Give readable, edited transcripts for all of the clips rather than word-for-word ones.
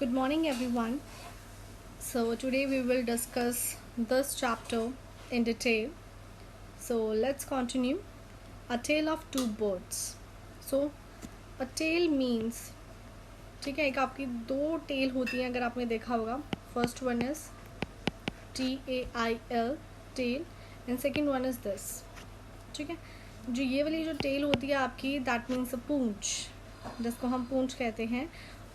Good morning, everyone. So, today we will discuss this chapter in detail. So, let's continue. A tale of two birds. So, a tail means ठीक है, एक आपकी दो tell होती हैं अगर आपने देखा होगा. First one is TAIL tail and second one is this. ठीक है, जो ये वाली जो टेल होती है आपकी दैट मीन्स अ पूंछ, जिसको हम पूंछ कहते हैं.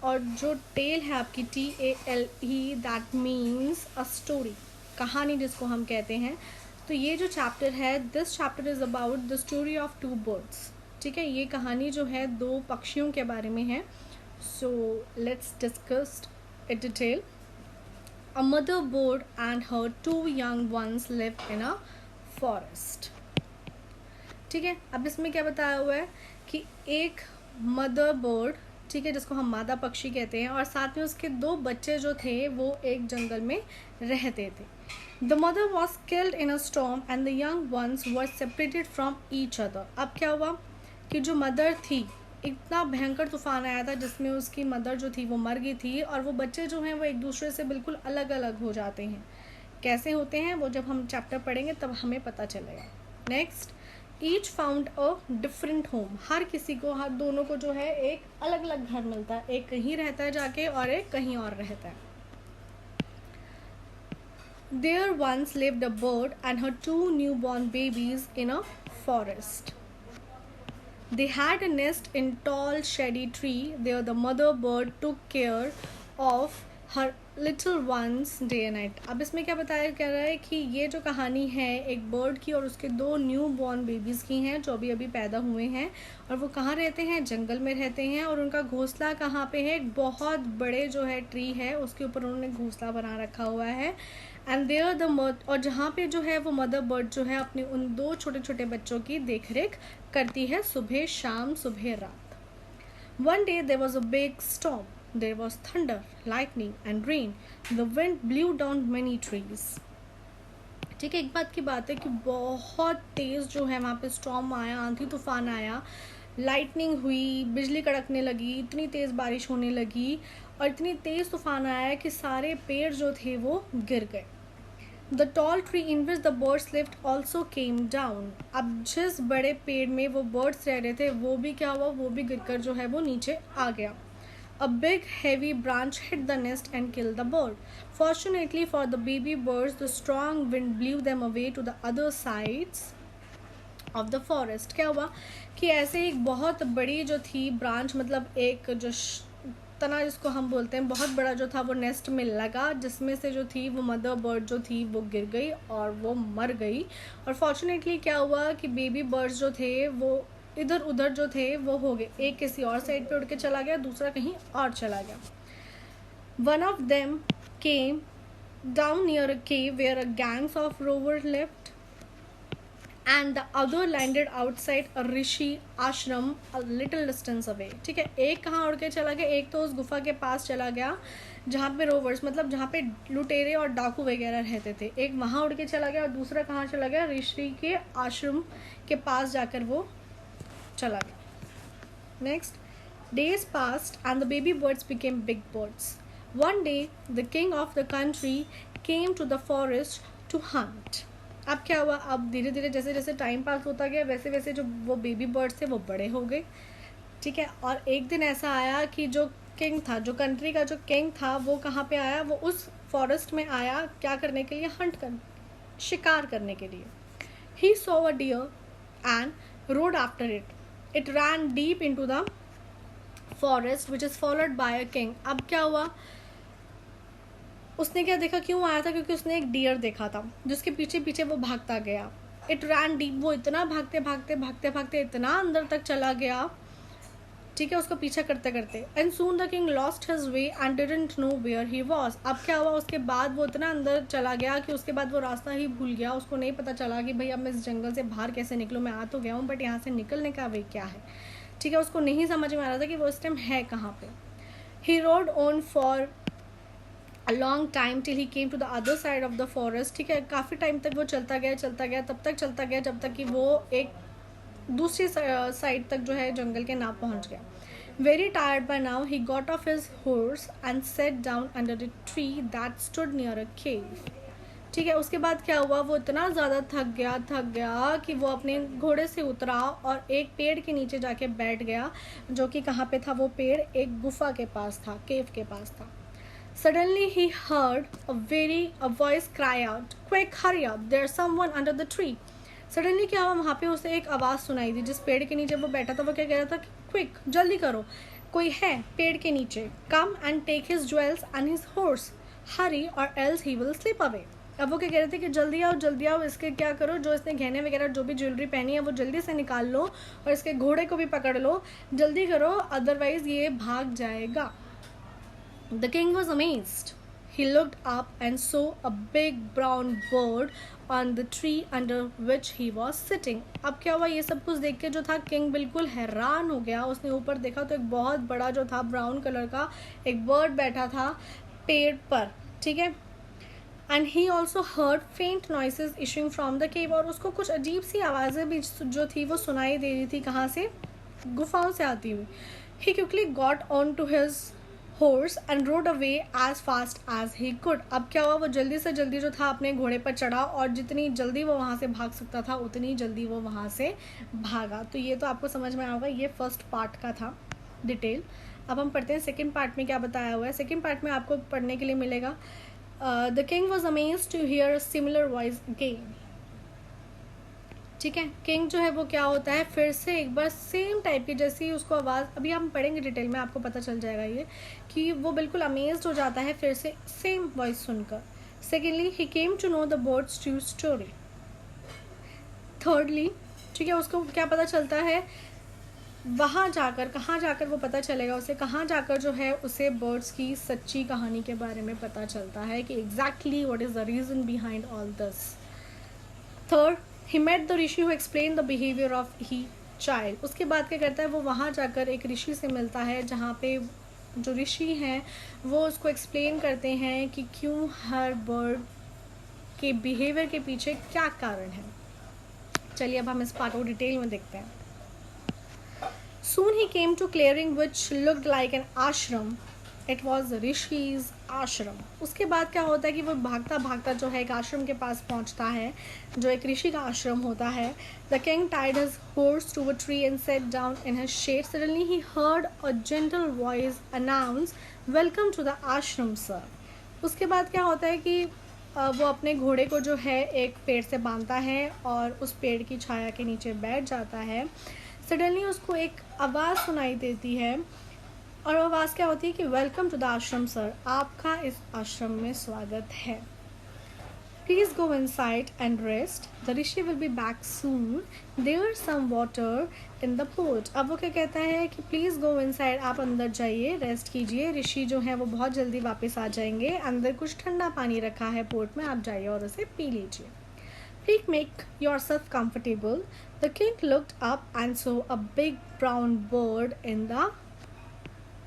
और जो टेल है आपकी TALE that means a story, कहानी जिसको हम कहते हैं. तो ये जो चैप्टर है, this chapter is about the story of two birds. ठीक है, ये कहानी जो है दो पक्षियों के बारे में है. So let's discuss it detail. A mother bird and her two young ones lived in a forest. ठीक है, अब इसमें क्या बताया हुआ है कि एक मदर बर्ड, ठीक है, जिसको हम मादा पक्षी कहते हैं, और साथ में उसके दो बच्चे जो थे वो एक जंगल में रहते थे. The mother was killed in a storm and the young ones were separated from each other. अब क्या हुआ कि जो मदर थी, इतना भयंकर तूफान आया था जिसमें उसकी मदर जो थी वो मर गई थी, और वो बच्चे जो हैं वो एक दूसरे से बिल्कुल अलग अलग हो जाते हैं. कैसे होते हैं वो जब हम चैप्टर पढ़ेंगे तब हमें पता चलेगा. Next, each found a different home. हर किसी को, हर दोनों को जो है एक अलग अलग घर मिलता है. एक कहीं रहता है जाके और एक कहीं और रहता है. There once lived a bird and her two newborn babies in a forest. They had a nest in tall shady tree. There the mother bird took care of her little ones day and night. अब इसमें क्या बताया जा रहा है कि ये जो कहानी है एक बर्ड की और उसके दो न्यू बॉर्न बेबीज़ की हैं जो अभी अभी पैदा हुए हैं, और वो कहाँ रहते हैं, जंगल में रहते हैं. और उनका घोंसला कहाँ पे है, एक बहुत बड़े जो है ट्री है उसके ऊपर उन्होंने घोंसला बना रखा हुआ है. एंड देयर द और जहाँ पे जो है वो मदर बर्ड जो है अपने उन दो छोटे छोटे बच्चों की देख रेख करती है सुबह शाम सुबह रात. One day there was a big storm. There was thunder, lightning and rain. The wind blew down many trees. ठीक है, एक बात की बात है कि बहुत तेज़ जो है वहाँ पे स्टॉर्म आया, आंधी तूफान आया, लाइटनिंग हुई, बिजली कड़कने लगी, इतनी तेज़ बारिश होने लगी और इतनी तेज़ तूफान आया कि सारे पेड़ जो थे वो गिर गए. The tall tree in which the birds lived also came down. अब जिस बड़े पेड़ में वो बर्ड्स रह रहे थे वो भी क्या हुआ, वो भी गिरकर जो है वो नीचे आ गया. A big heavy branch hit the nest and killed the bird. Fortunately for the baby birds, the strong wind blew them away to the other sides of the forest. क्या हुआ कि ऐसे एक बहुत बड़ी जो थी ब्रांच, मतलब एक जो तना जिसको हम बोलते हैं, बहुत बड़ा जो था वो नेस्ट में लगा, जिसमें से जो थी वो मदर बर्ड जो थी वो गिर गई और वो मर गई. और फॉर्चुनेटली क्या हुआ कि बेबी बर्ड्स जो थे वो इधर उधर जो थे वो हो गए, एक किसी और साइड पे उड़ के चला गया, दूसरा कहीं और चला गया. One of them came down near a cave where a gangs of rover lived and the other landed outside a rishi ashram a little distance away. ठीक है, एक कहाँ उड़ के चला गया, एक तो उस गुफा के पास चला गया जहाँ पे रोवर्स, मतलब जहाँ पे लुटेरे और डाकू वगैरह रहते थे, एक वहाँ उड़ के चला गया और दूसरा कहाँ चला गया, ऋषि के आश्रम के पास जाकर वो चला गया. Next, days passed and the baby birds became big birds. One day the king of the country came to the forest to hunt. अब क्या हुआ, अब धीरे धीरे जैसे जैसे टाइम पास होता गया वैसे वैसे जो वो बेबी बर्ड्स थे वो बड़े हो गए. ठीक है, और एक दिन ऐसा आया कि जो किंग था, जो कंट्री का जो किंग था, वो कहाँ पे आया, वो उस फॉरेस्ट में आया क्या करने के लिए, हंट कर, शिकार करने के लिए. He saw a deer and rode after it. It ran deep into the forest which is followed by a king. अब क्या हुआ, उसने क्या देखा, क्यों आया था, क्योंकि उसने एक डियर देखा था जिसके पीछे पीछे वो भागता गया. इट रैन डीप, वो इतना भागते भागते भागते भागते इतना अंदर तक चला गया, ठीक है, उसको पीछा करते करते. And soon the king lost his way and didn't know where he was. अब क्या हुआ, उसके बाद वो इतना अंदर चला गया कि उसके बाद वो रास्ता ही भूल गया. उसको नहीं पता चला कि भाई अब मैं इस जंगल से बाहर कैसे निकलूँ, मैं आ तो गया हूँ बट यहाँ से निकलने का वे क्या है. ठीक है, उसको नहीं समझ में आ रहा था कि वो इस टाइम है कहाँ पे. He rode on for a long time till he came to the other side of the forest. ठीक है, काफ़ी टाइम तक वो चलता गया तब तक चलता गया जब तक कि वो एक दूसरी साइड तक जो है जंगल के ना पहुंच गया. Very tired by now, he got off his horse and sat down under a tree that stood near a cave. ठीक है, उसके बाद क्या हुआ, वो इतना ज़्यादा थक गया कि वो अपने घोड़े से उतरा और एक पेड़ के नीचे जाके बैठ गया, जो कि कहाँ पे था वो पेड़, एक गुफा के पास था, केव के पास था. Suddenly he heard a voice cry out, "Quick, hurry up! There's someone under the tree." Suddenly क्या हुआ, वहाँ पे उसे एक आवाज़ सुनाई दी. जिस पेड़ के नीचे वो बैठा था वो क्या कह रहा था, क्विक, जल्दी करो, कोई है पेड़ के नीचे. Come and take his jewels and his horse. Hurry or else he will slip away. अब वो क्या कह रहे थे कि जल्दी आओ, इसके क्या करो, जो इसने गहने वगैरह जो भी ज्वेलरी पहनी है वो जल्दी से निकाल लो और इसके घोड़े को भी पकड़ लो, जल्दी करो, अदरवाइज ये भाग जाएगा. The king was amazed. He looked up and saw a big brown bird on the tree under which he was sitting. अब क्या हुआ, ये सब कुछ देख के जो था किंग बिल्कुल हैरान हो गया. उसने ऊपर देखा तो एक बहुत बड़ा जो था ब्राउन कलर का एक बर्ड बैठा था पेड़ पर. ठीक है, एंड ही ऑल्सो हर्ड फेंट noises issuing from the cave. और उसको कुछ अजीब सी आवाज़ें भी जो थी वो सुनाई दे रही थी, कहाँ से, गुफाओं से आती हुई. He quickly got on to his horse and rode away as fast as he could. अब क्या हुआ, वो जल्दी से जल्दी जो था अपने घोड़े पर चढ़ा और जितनी जल्दी वो वहाँ से भाग सकता था उतनी जल्दी वो वहाँ से भागा. तो ये तो आपको समझ में आएगा, ये फर्स्ट पार्ट का था डिटेल. अब हम पढ़ते हैं सेकंड पार्ट में क्या बताया हुआ है. सेकंड पार्ट में आपको पढ़ने के लिए मिलेगा, the king was amazed to hear a similar voice again. ठीक है, किंग जो है वो क्या होता है, फिर से एक बार सेम टाइप की जैसी उसको आवाज़, अभी हम पढ़ेंगे डिटेल में, आपको पता चल जाएगा ये कि वो बिल्कुल अमेज्ड हो जाता है फिर से सेम वॉइस सुनकर. Secondly, he came to know the birds true story. Thirdly, ठीक है, उसको क्या पता चलता है, वहाँ जाकर, कहाँ जाकर वो पता चलेगा उसे, कहाँ जाकर जो है उसे बर्ड्स की सच्ची कहानी के बारे में पता चलता है कि exactly what is the reason behind all this. Third, he met the rishi who explained the behavior of he child. उसके बाद क्या करता है, वो वहाँ जाकर एक ऋषि से मिलता है जहाँ पे जो ऋषि हैं वो उसको एक्सप्लेन करते हैं कि क्यों हर बर्ड के बिहेवियर के पीछे क्या कारण है. चलिए अब हम इस पार्ट को डिटेल में देखते हैं. Soon he came to clearing which looked like an ashram. It was the Rishi's ashram. उसके बाद क्या होता है कि वो भागता भागता जो है एक आश्रम के पास पहुंचता है जो एक ऋषि का आश्रम होता है. The king tied his horse to a tree and sat down in his shade. Suddenly he heard a gentle voice announce, "Welcome to the ashram, sir." उसके बाद क्या होता है कि वो अपने घोड़े को जो है एक पेड़ से बांधता है और उस पेड़ की छाया के नीचे बैठ जाता है. सडनली उसको एक आवाज़ सुनाई देती है और आवाज़ क्या होती है कि welcome to the ashram sir, आपका इस आश्रम में स्वागत है. Please go inside and rest, the rishi will be back soon, there some water in the pot. अब वो क्या कहता है कि प्लीज़ गो इनसाइड, आप अंदर जाइए, रेस्ट कीजिए, ऋषि जो है वो बहुत जल्दी वापस आ जाएंगे, अंदर कुछ ठंडा पानी रखा है पोट में, आप जाइए और उसे पी लीजिए. Please make yourself comfortable. The king looked up and saw a big brown bird in the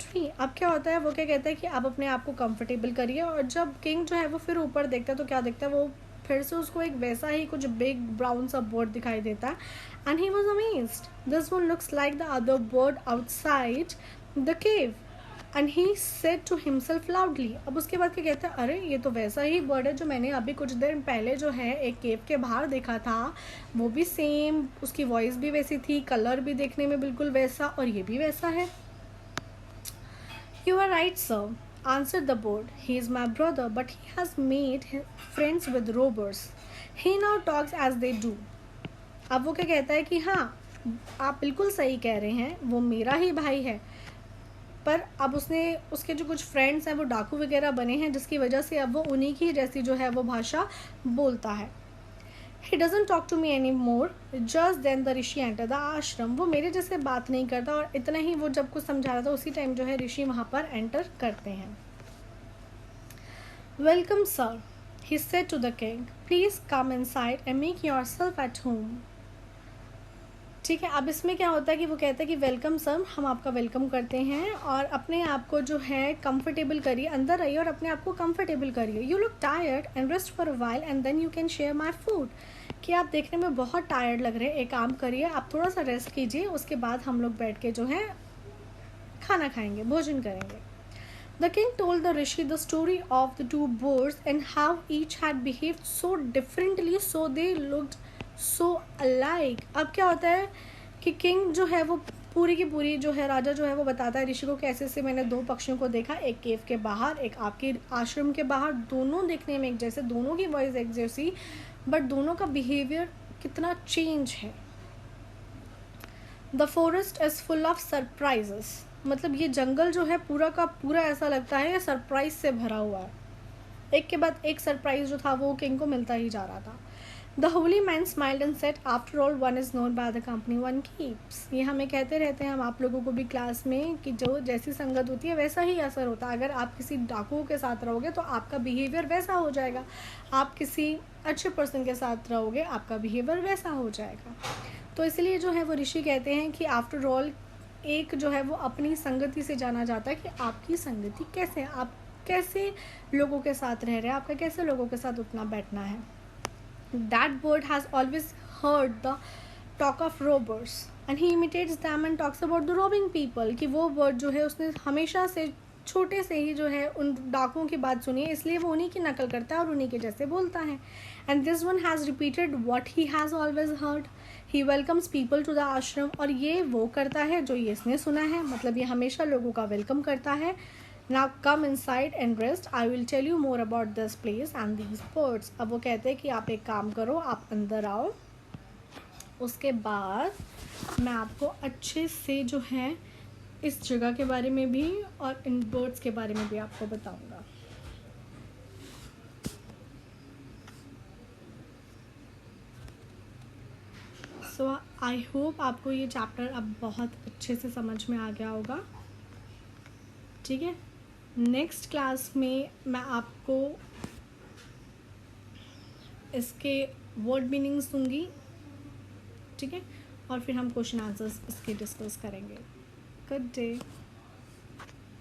tree. अब क्या होता है, वो क्या कहता है कि आप अपने आप को कंफर्टेबल करिए. और जब किंग जो है वो फिर ऊपर देखता है तो क्या देखता है, वो फिर से उसको एक वैसा ही कुछ बिग ब्राउन सा बर्ड दिखाई देता है. And he was amazed. This one looks like the other bird outside the cave and he said to himself loudly. अब उसके बाद क्या कहता है, अरे ये तो वैसा ही बर्ड है जो मैंने अभी कुछ देर पहले जो है एक केव के बाहर देखा था, वो भी सेम, उसकी वॉइस भी वैसी थी, कलर भी देखने में बिल्कुल वैसा और ये भी वैसा है. You are right, sir, answered the bird. He is my brother, but he has made friends with robbers. He now talks as they do. अब वो क्या कहता है कि हाँ, आप बिल्कुल सही कह रहे हैं, वो मेरा ही भाई है, पर अब उसने उसके जो कुछ फ्रेंड्स हैं वो डाकू वगैरह बने हैं, जिसकी वजह से अब वो उन्हीं की जैसी जो है वो भाषा बोलता है. He doesn't talk to me anymore. Just then the Rishi entered the ashram. वो मेरे जैसे बात नहीं करता और इतना ही वो जब कुछ समझा रहा था उसी टाइम जो है ऋषि वहाँ पर एंटर करते हैं. Welcome sir, he said to the king. Please come inside and make yourself at home. ठीक है, अब इसमें क्या होता है कि वो कहता है कि वेलकम सर, हम आपका वेलकम करते हैं और अपने आप को जो है कंफर्टेबल करिए, अंदर आइए और अपने आप को कंफर्टेबल करिए. You look tired and rest for a while and then you can share my food. कि आप देखने में बहुत टायर्ड लग रहे हैं, एक काम करिए, आप थोड़ा सा रेस्ट कीजिए, उसके बाद हम लोग बैठ के जो है खाना खाएंगे, भोजन करेंगे. The king told the rishi the story of the two birds and how each had behaved so differently, so they looked so alike. अब क्या होता है कि किंग जो है वो पूरी की पूरी जो है राजा जो है वो बताता है ऋषि को कैसे से मैंने दो पक्षियों को देखा, एक केव के बाहर, एक आपके आश्रम के बाहर. दोनों देखने में एक जैसे, दोनों की वॉइस एक जैसी, बट दोनों का बिहेवियर कितना चेंज है. The forest is full of surprises. मतलब ये जंगल जो है पूरा का पूरा ऐसा लगता है ये सरप्राइज से भरा हुआ है. एक के बाद एक सरप्राइज जो था वो किंग को मिलता ही जा रहा था. The Holi man smiled and said after all one is known by the company one keeps. ये हमें कहते रहते हैं हम आप लोगों को भी क्लास में कि जो जैसी संगत होती है वैसा ही असर होता है. अगर आप किसी डाकुओं के साथ रहोगे तो आपका बिहेवियर वैसा हो जाएगा, आप किसी अच्छे पर्सन के साथ रहोगे आपका बिहेवियर वैसा हो जाएगा. तो इसलिए जो है वो ऋषि कहते हैं कि आफ्टर ऑल एक जो है वो अपनी संगति से जाना जाता है कि आपकी संगति कैसे है, आप कैसे लोगों के साथ रह रहे हैं, आपका कैसे लोगों के साथ उठना बैठना है. That bird has always heard the talk of robbers and he imitates them and talks about the robbing people. कि वो बर्ड जो है उसने हमेशा से छोटे से ही जो है उन डाकुओं की बात सुनी है, इसलिए वो उन्हीं की नकल करता है और उन्हीं के जैसे बोलता है. And this one has repeated what he has always heard. He welcomes people to the ashram. और ये वो करता है जो ये इसने सुना है, मतलब ये हमेशा लोगों का वेलकम करता है. Now come inside and rest, I will tell you more about this place and these birds. अब वो कहते हैं कि आप एक काम करो, आप अंदर आओ, उसके बाद मैं आपको अच्छे से जो है इस जगह के बारे में भी और इन बर्ड्स के बारे में भी आपको बताऊंगा. सो आई होप आपको ये चैप्टर अब बहुत अच्छे से समझ में आ गया होगा. ठीक है, नेक्स्ट क्लास में मैं आपको इसके वर्ड मीनिंग्स दूंगी. ठीक है, और फिर हम क्वेश्चन आंसर्स इसके डिस्कस करेंगे. Good day.